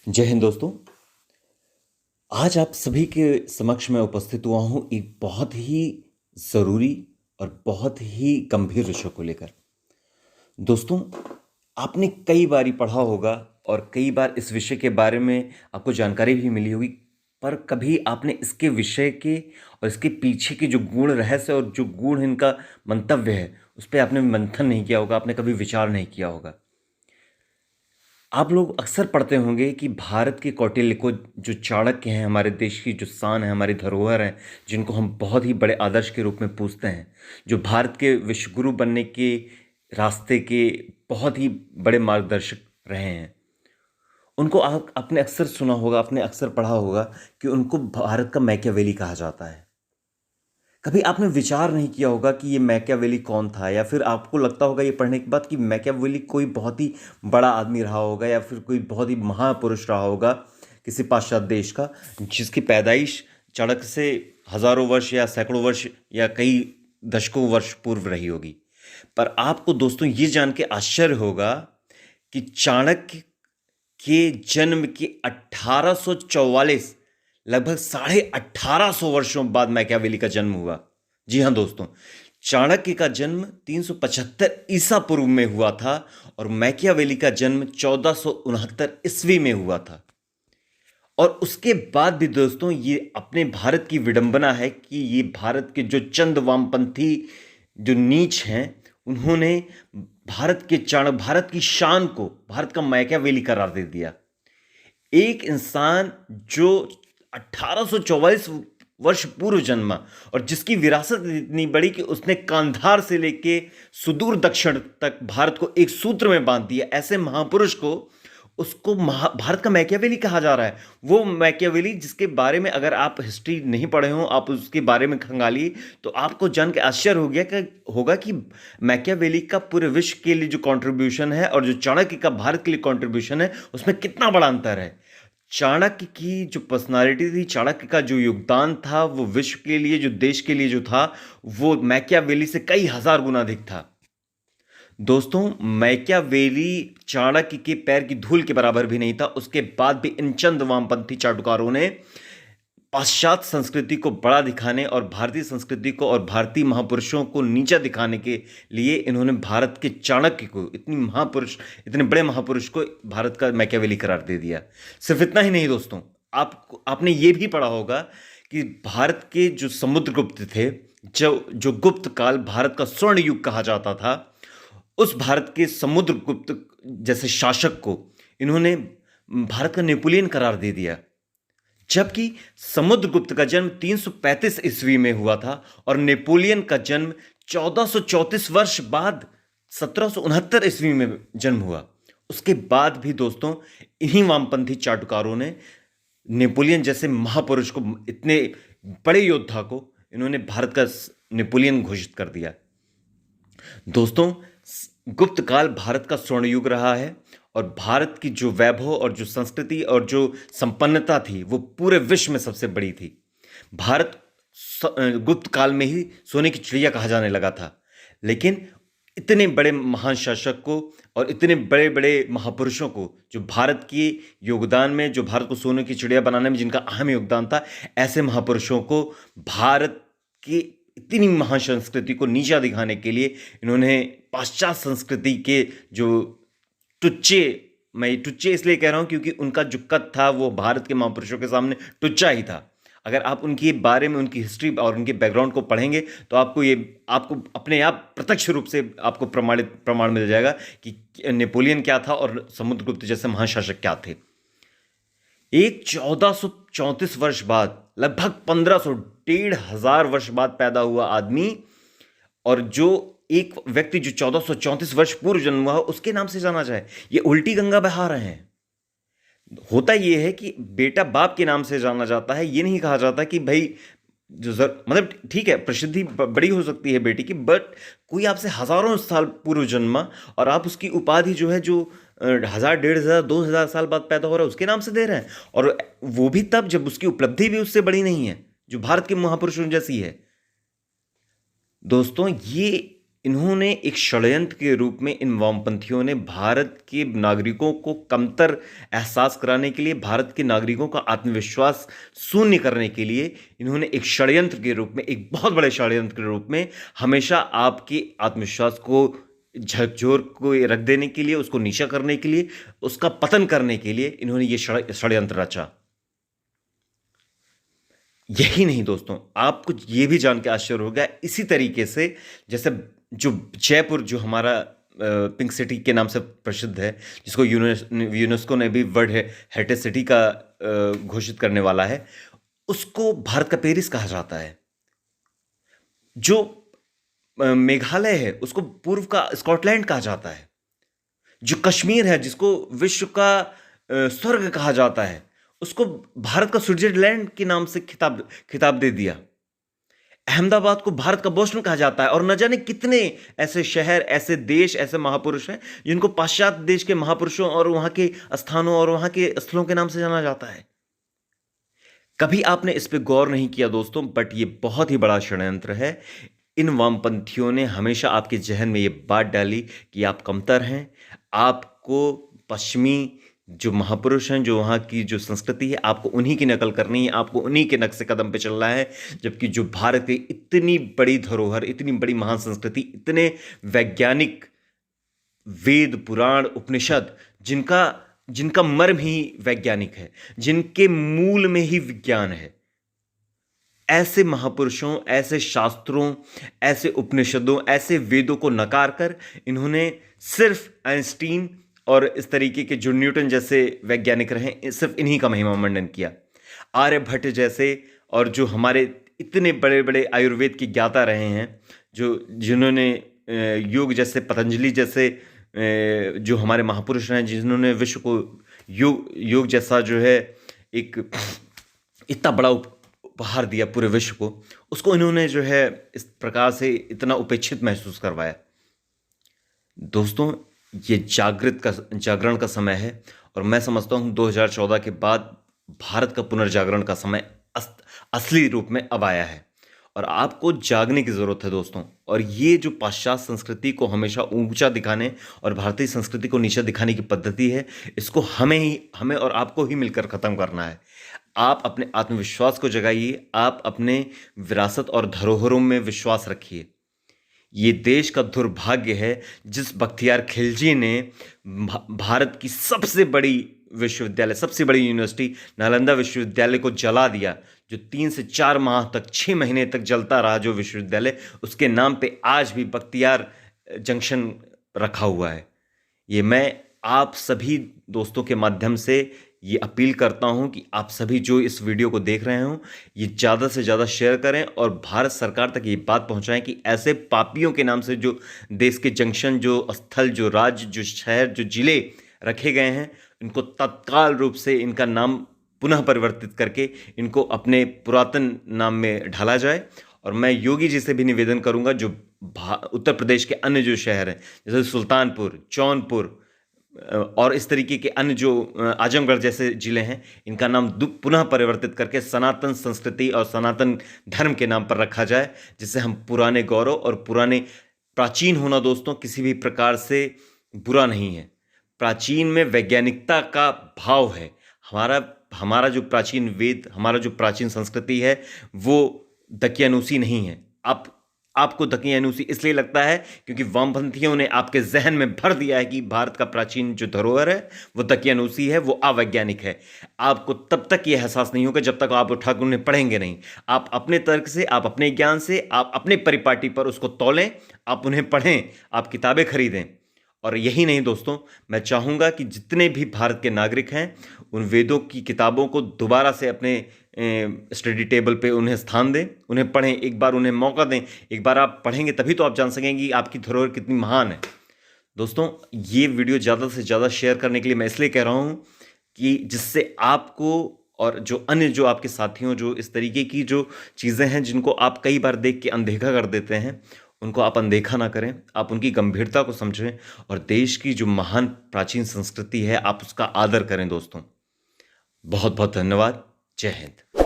जय हिंद दोस्तों। आज आप सभी के समक्ष मैं उपस्थित हुआ हूं एक बहुत ही ज़रूरी और बहुत ही गंभीर विषय को लेकर। दोस्तों, आपने कई बारी पढ़ा होगा और कई बार इस विषय के बारे में आपको जानकारी भी मिली होगी, पर कभी आपने इसके विषय के और इसके पीछे के जो गूढ़ रहस्य और जो गूढ़ इनका मंतव्य है, उस पे आपने मंथन नहीं किया होगा, आपने कभी विचार नहीं किया होगा। आप लोग अक्सर पढ़ते होंगे कि भारत के कौटिल्य को, जो चाणक्य हैं, हमारे देश की जो शान है, हमारी धरोहर है, जिनको हम बहुत ही बड़े आदर्श के रूप में पूजते हैं, जो भारत के विश्वगुरु बनने के रास्ते के बहुत ही बड़े मार्गदर्शक रहे हैं, उनको आप आपने अक्सर सुना होगा, आपने अक्सर पढ़ा होगा कि उनको भारत का मैकियावेली कहा जाता है। कभी आपने विचार नहीं किया होगा कि ये मैकियावेली कौन था, या फिर आपको लगता होगा ये पढ़ने के बाद कि मैकियावेली कोई बहुत ही बड़ा आदमी रहा होगा या फिर कोई बहुत ही महापुरुष रहा होगा किसी पाश्चात्य देश का, जिसकी पैदाइश चाणक्य से हजारों वर्ष या सैकड़ों वर्ष या कई दशकों वर्ष पूर्व रही होगी। पर आपको दोस्तों ये जान के आश्चर्य होगा कि चाणक्य के जन्म के 1844, लगभग 1850 वर्षों बाद मैकियावेली का जन्म हुआ। जी हाँ दोस्तों, चाणक्य का जन्म 375 ईसा पूर्व में हुआ था और मैकियावेली का जन्म 1469 ईस्वी में हुआ था। और उसके बाद भी दोस्तों, ये अपने भारत की विडंबना है कि ये भारत के जो चंद वामपंथी जो नीच हैं, उन्होंने भारत की शान को भारत का मैकियावेली करार दे दिया। एक इंसान जो 1844 वर्ष पूर्व जन्मा और जिसकी विरासत इतनी बड़ी कि उसने कांधार से लेके सुदूर दक्षिण तक भारत को एक सूत्र में बांध दिया, ऐसे महापुरुष को उसको भारत का मैकियावेली कहा जा रहा है। वो मैकियावेली जिसके बारे में अगर आप हिस्ट्री नहीं पढ़े हो, आप उसके बारे में खंगालिए, तो आपको जान के आश्चर्य होगा कि मैकियावेली का पूरे विश्व के लिए जो कंट्रीब्यूशन है और जो चाणक्य का भारत के लिए कंट्रीब्यूशन है, उसमें कितना बड़ा अंतर है। चाणक्य की जो पर्सनालिटी थी, चाणक्य का जो योगदान था, वो विश्व के लिए, जो देश के लिए जो था, वो मैकियावेली से कई हजार गुना अधिक था। दोस्तों, मैकियावेली चाणक्य के पैर की धूल के बराबर भी नहीं था। उसके बाद भी इन चंद वामपंथी चाटुकारों ने पाश्चात्य संस्कृति को बड़ा दिखाने और भारतीय संस्कृति को और भारतीय महापुरुषों को नीचा दिखाने के लिए इन्होंने भारत के चाणक्य को, इतने बड़े महापुरुष को भारत का मैकियावेली करार दे दिया। सिर्फ इतना ही नहीं दोस्तों, आपने ये भी पढ़ा होगा कि भारत के जो समुद्रगुप्त थे, जो गुप्त काल भारत का स्वर्ण युग कहा जाता था, उस भारत के समुद्रगुप्त जैसे शासक को इन्होंने भारत का नेपोलियन करार दे दिया। जबकि समुद्रगुप्त का जन्म 335 ईस्वी में हुआ था और नेपोलियन का जन्म 1434 वर्ष बाद 1769 ईस्वी में जन्म हुआ। उसके बाद भी दोस्तों, इन्हीं वामपंथी चाटुकारों ने नेपोलियन जैसे महापुरुष को, इतने बड़े योद्धा को, इन्होंने भारत का नेपोलियन घोषित कर दिया। दोस्तों, गुप्त काल भारत का स्वर्ण युग रहा है और भारत की जो वैभव और जो संस्कृति और जो संपन्नता थी, वो पूरे विश्व में सबसे बड़ी थी। भारत गुप्त काल में ही सोने की चिड़िया कहा जाने लगा था। लेकिन इतने बड़े महान शासक को और इतने बड़े बड़े महापुरुषों को, जो भारत के योगदान में, जो भारत को सोने की चिड़िया बनाने में जिनका अहम योगदान था, ऐसे महापुरुषों को भारत की इतनी महान संस्कृति को नीचा दिखाने के लिए इन्होंने पाश्चात्य संस्कृति के जो टुच्चे, मैं टुच्चे इसलिए कह रहा हूं क्योंकि उनका जो कद था वो भारत के महापुरुषों के सामने टुच्चा ही था। अगर आप उनके बारे में, उनकी हिस्ट्री और उनके बैकग्राउंड को पढ़ेंगे तो आपको अपने आप प्रत्यक्ष रूप से आपको प्रमाण मिल जाएगा कि नेपोलियन क्या था और समुद्रगुप्त जैसे महाशासक क्या थे। एक 1434 वर्ष बाद, लगभग 1500, 1500 वर्ष बाद पैदा हुआ आदमी, और जो एक व्यक्ति जो 1434 वर्ष पूर्व जन्म हुआ, उसके नाम से जाना जाए, ये उल्टी गंगा बहा रहे हैं। होता यह है कि बेटा बाप के नाम से जाना जाता है, ये नहीं कहा जाता कि भाई मतलब ठीक है, प्रसिद्धि बड़ी हो सकती है बेटी की, बट कोई आपसे हजारों साल पूर्व जन्मा और आप उसकी उपाधि जो है, जो 1000, 1500, 2000 साल बाद पैदा हो रहा है, उसके नाम से दे रहे हैं। और वो भी तब जब उसकी उपलब्धि भी उससे बड़ी नहीं है, जो भारत के महापुरुषों जैसी है। दोस्तों, ये इन्होंने एक षड्यंत्र के रूप में, इन वामपंथियों ने भारत के नागरिकों को कमतर एहसास कराने के लिए, भारत के नागरिकों का आत्मविश्वास शून्य करने के लिए, इन्होंने एक षड्यंत्र के रूप में, एक बहुत बड़े षड्यंत्र के रूप में हमेशा आपके आत्मविश्वास को झकझोर को रख देने के लिए, उसको नीचा करने के लिए, उसका पतन करने के लिए इन्होंने ये षड्यंत्र रचा। यही नहीं दोस्तों, आपको ये भी जान के आश्चर्य होगा, इसी तरीके से जैसे जो जयपुर, जो हमारा पिंक सिटी के नाम से प्रसिद्ध है, जिसको यूनेस्को ने भी वर्ल्ड हेरिटेज सिटी का घोषित करने वाला है, उसको भारत का पेरिस कहा जाता है। जो मेघालय है उसको पूर्व का स्कॉटलैंड कहा जाता है। जो कश्मीर है, जिसको विश्व का स्वर्ग कहा जाता है, उसको भारत का स्विट्जरलैंड के नाम से खिताब दे दिया। अहमदाबाद को भारत का बोस्टन कहा जाता है। और न जाने कितने ऐसे शहर, ऐसे देश, ऐसे महापुरुष हैं जिनको पाश्चात्य देश के महापुरुषों और वहां के स्थानों और वहां के स्थलों के नाम से जाना जाता है। कभी आपने इस पे गौर नहीं किया दोस्तों, बट ये बहुत ही बड़ा षड्यंत्र है। इन वामपंथियों ने हमेशा आपके जहन में ये बात डाली कि आप कमतर हैं, आपको पश्चिमी जो महापुरुष हैं, जो वहाँ की जो संस्कृति है, आपको उन्हीं की नकल करनी है, आपको उन्हीं के नक्शे कदम पे चलना है। जबकि जो भारत की इतनी बड़ी धरोहर, इतनी बड़ी महान संस्कृति, इतने वैज्ञानिक वेद, पुराण, उपनिषद, जिनका मर्म ही वैज्ञानिक है, जिनके मूल में ही विज्ञान है, ऐसे महापुरुषों, ऐसे शास्त्रों, ऐसे उपनिषदों, ऐसे वेदों को नकार कर इन्होंने सिर्फ आइंस्टीन और इस तरीके के जो न्यूटन जैसे वैज्ञानिक रहे, सिर्फ इन्हीं का महिमा मंडन किया। आर्यभट्ट जैसे, और जो हमारे इतने बड़े बड़े आयुर्वेद के ज्ञाता रहे हैं, जिन्होंने योग जैसे, पतंजलि जैसे जो हमारे महापुरुष हैं, जिन्होंने विश्व को योग जैसा जो है एक इतना बड़ा उपहार दिया पूरे विश्व को, उसको इन्होंने जो है इस प्रकार से इतना उपेक्षित महसूस करवाया। दोस्तों, ये जागरण का समय है, और मैं समझता हूँ 2014 के बाद भारत का पुनर्जागरण का समय असली रूप में अब आया है, और आपको जागने की ज़रूरत है दोस्तों। और ये जो पाश्चात्य संस्कृति को हमेशा ऊंचा दिखाने और भारतीय संस्कृति को नीचा दिखाने की पद्धति है, इसको हमें और आपको ही मिलकर ख़त्म करना है। आप अपने आत्मविश्वास को जगाइए, आप अपने विरासत और धरोहरों में विश्वास रखिए। ये देश का दुर्भाग्य है जिस बख्तियार खिलजी ने भारत की सबसे बड़ी विश्वविद्यालय, सबसे बड़ी यूनिवर्सिटी नालंदा विश्वविद्यालय को जला दिया, जो 3 से 4 माह तक, 6 महीने तक जलता रहा जो विश्वविद्यालय, उसके नाम पे आज भी बख्तियार जंक्शन रखा हुआ है। ये मैं आप सभी दोस्तों के माध्यम से ये अपील करता हूं कि आप सभी जो इस वीडियो को देख रहे हो, ये ज़्यादा से ज़्यादा शेयर करें और भारत सरकार तक ये बात पहुंचाएं कि ऐसे पापियों के नाम से जो देश के जंक्शन, जो स्थल, जो राज्य, जो शहर, जो जिले रखे गए हैं, इनको तत्काल रूप से इनका नाम पुनः परिवर्तित करके इनको अपने पुरातन नाम में ढाला जाए। और मैं योगी जी से भी निवेदन करूंगा, जो उत्तर प्रदेश के अन्य जो शहर हैं, जैसे सुल्तानपुर, जौनपुर और इस तरीके के अन्य जो आजमगढ़ जैसे जिले हैं, इनका नाम पुनः परिवर्तित करके सनातन संस्कृति और सनातन धर्म के नाम पर रखा जाए, जिससे हम पुराने गौरव और पुराने प्राचीन होना दोस्तों किसी भी प्रकार से बुरा नहीं है। प्राचीन में वैज्ञानिकता का भाव है। हमारा जो प्राचीन वेद, हमारा जो प्राचीन संस्कृति है, वो दकियानूसी नहीं है। आपको दकियानूसी इसलिए लगता है क्योंकि वामपंथियों ने आपके जहन में भर दिया है कि भारत का प्राचीन जो धरोहर है वो दकियानूसी है, वो अवैज्ञानिक है। आपको तब तक ये एहसास नहीं होगा जब तक आप उठाकर उन्हें पढ़ेंगे नहीं। आप अपने तर्क से, आप अपने ज्ञान से, आप अपने परिपाटी पर उसको तौलें, आप उन्हें पढ़ें, आप किताबें खरीदें। और यही नहीं दोस्तों, मैं चाहूँगा कि जितने भी भारत के नागरिक हैं, उन वेदों की किताबों को दोबारा से अपने स्टडी टेबल पे उन्हें स्थान दें, उन्हें पढ़ें, एक बार उन्हें मौका दें। एक बार आप पढ़ेंगे तभी तो आप जान सकेंगे कि आपकी धरोहर कितनी महान है। दोस्तों, ये वीडियो ज़्यादा से ज़्यादा शेयर करने के लिए मैं इसलिए कह रहा हूँ कि जिससे आपको और जो अन्य जो आपके साथियों, जो इस तरीके की जो चीज़ें हैं जिनको आप कई बार देख के अनदेखा कर देते हैं, उनको आप अनदेखा ना करें, आप उनकी गंभीरता को समझें और देश की जो महान प्राचीन संस्कृति है, आप उसका आदर करें दोस्तों। बहुत बहुत धन्यवाद। जय हिंद।